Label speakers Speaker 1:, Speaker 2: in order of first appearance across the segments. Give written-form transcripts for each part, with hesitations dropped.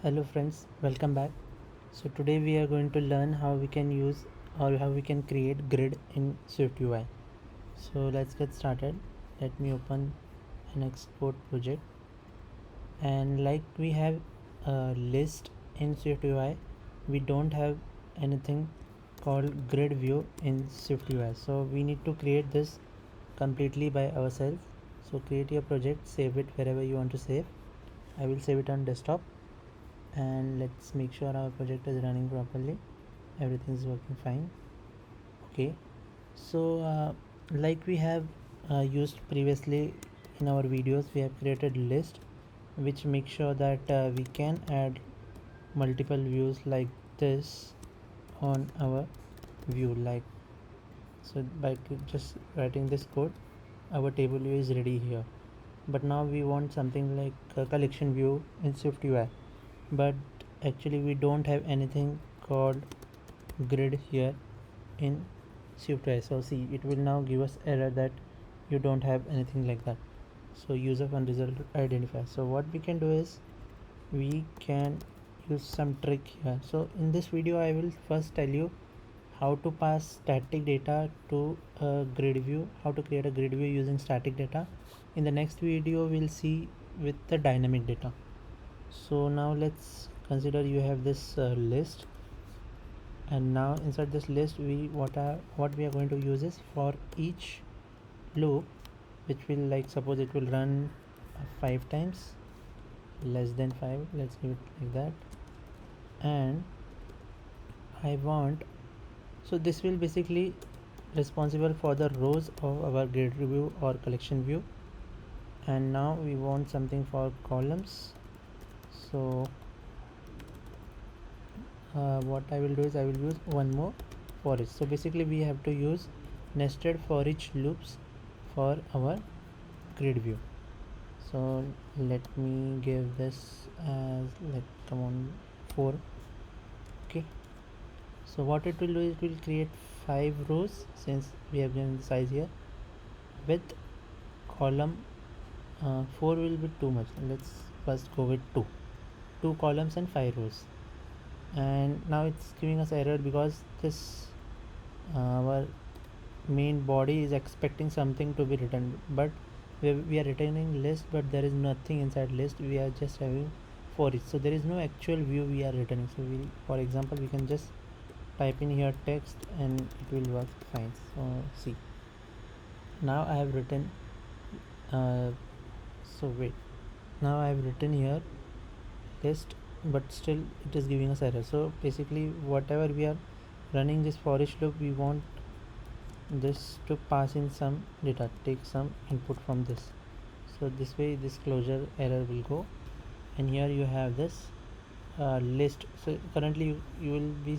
Speaker 1: Hello friends, welcome back. So today we are going to learn how we can use or how we can create grid in SwiftUI. So let's get started. Let me open an export project, and like we have a list in SwiftUI, we don't have anything called grid view in SwiftUI. So we need to create this completely by ourselves. So create your project, save it wherever you want to save. I will save it on desktop, and let's make sure our project is running properly. Everything is working fine. Okay, so like we have used previously in our videos, we have created list which makes sure that we can add multiple views like this on our view. Like, so by just writing this code, our table view is ready here. But now we want something like a collection view in SwiftUI, but actually we don't have anything called grid here in SwiftUI. So see, it will now give us error that you don't have anything like that. So user unresolved identifier. So what we can do is we can use some trick here. So in this video I will first tell you how to pass static data to a grid view, how to create a grid view using static data. In the next video we'll see with the dynamic data. So now let's consider you have this list, and now inside this list what we are going to use is for each loop, which will, like, suppose it will run 5 times, less than 5, let's give it like that. And I want, so this will basically responsible for the rows of our grid view or collection view. And now we want something for columns. So what I will do is I will use one more for each. So basically we have to use nested for each loops for our grid view. So let me give this as, like, come on, 4. Okay, so what it will do is it will create 5 rows, since we have given the size here, with column 4 will be too much. Let's first go with 2 columns and 5 rows. And now it's giving us error because this our main body is expecting something to be written, but we are returning list, but there is nothing inside list. We are just having for each, so there is no actual view we are returning. So we, for example, we can just type in here text and it will work fine. So see, now I have written so wait, now I have written here list, but still it is giving us error. So basically whatever we are running this for each loop, we want this to pass in some data, take some input from this. So this way this closure error will go. And here you have this list. So currently you will be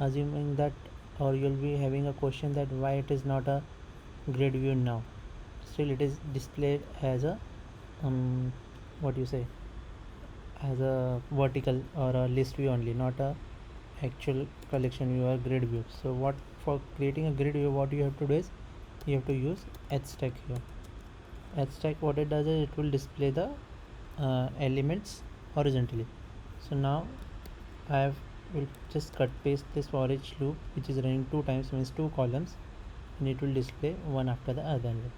Speaker 1: assuming that, or you'll be having a question that why it is not a grid view now. Still it is displayed as a what you say, as a vertical or a list view only, not a actual collection view or grid view. So what, for creating a grid view, what you have to do is you have to use hstack here. Hstack, what it does is it will display the elements horizontally. So now I will just cut paste this for each loop, which is running 2 times, means 2 columns, and it will display one after the other, and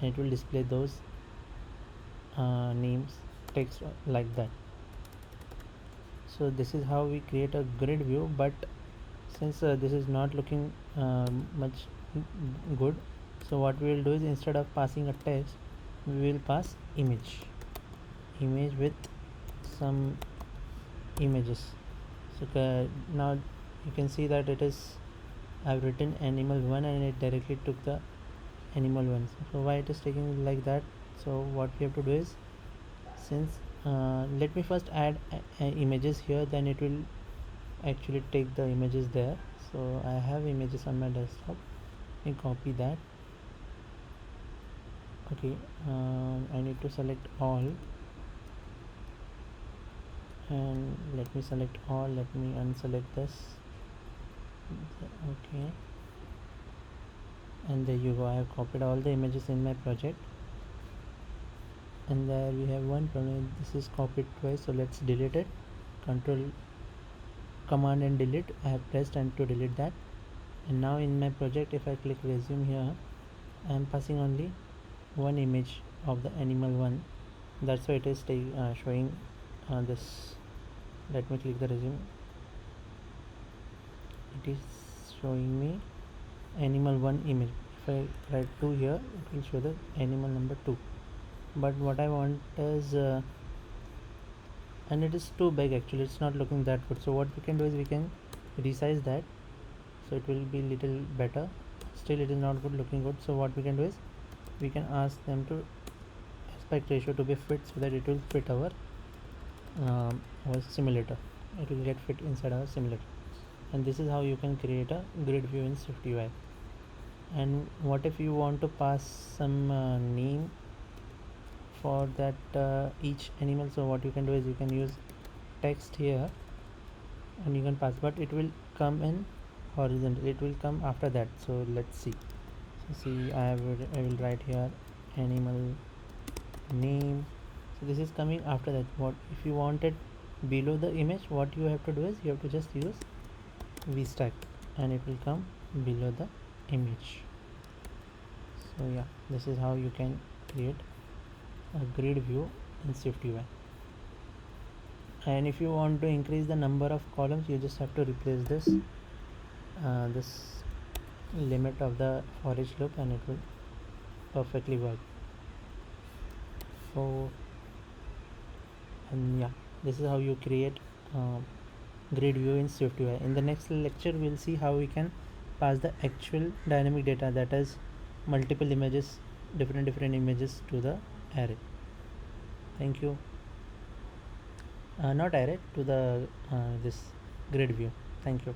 Speaker 1: it will display those names, text like that. So this is how we create a grid view. But since this is not looking much good, so what we will do is, instead of passing a text, we will pass image with some images. So now you can see that it is, I've written animal 1 and it directly took the animal 1. So why it is taking like that? So what we have to do is, since let me first add images here, then it will actually take the images there. So I have images on my desktop, I copy that. Okay, I need to select all, and let me select all, let me unselect this. Okay, and there you go, I have copied all the images in my project. And there we have one problem, this is copied twice, so let's delete it control command and delete. I have pressed and to delete that. And now in my project, if I click resume here, I am passing only one image of the animal one. That's why it is showing this. Let me click the resume. It is showing me animal 1 image. If I write 2 here, it will show the animal number 2. But what I want is and it is too big, actually it's not looking that good. So what we can do is we can resize that so it will be little better. Still it is not good looking good. So what we can do is we can ask them to aspect ratio to be fit so that it will fit our simulator. It will get fit inside our simulator. And this is how you can create a grid view in SwiftUI. And what if you want to pass some name for that each animal? So what you can do is you can use text here and you can pass, but it will come in horizontal, it will come after that. So let's see. So see, I will write here animal name. So this is coming after that. What if you want it below the image? What you have to do is you have to just use vstack and it will come below the image. So yeah, this is how you can create a grid view in SwiftUI. And if you want to increase the number of columns, you just have to replace this limit of the for each loop and it will perfectly work. So and yeah, this is how you create grid view in SwiftUI. In the next lecture we'll see how we can pass the actual dynamic data, that is multiple images, different images to the array. Thank you. Not array, to the this grid view. Thank you.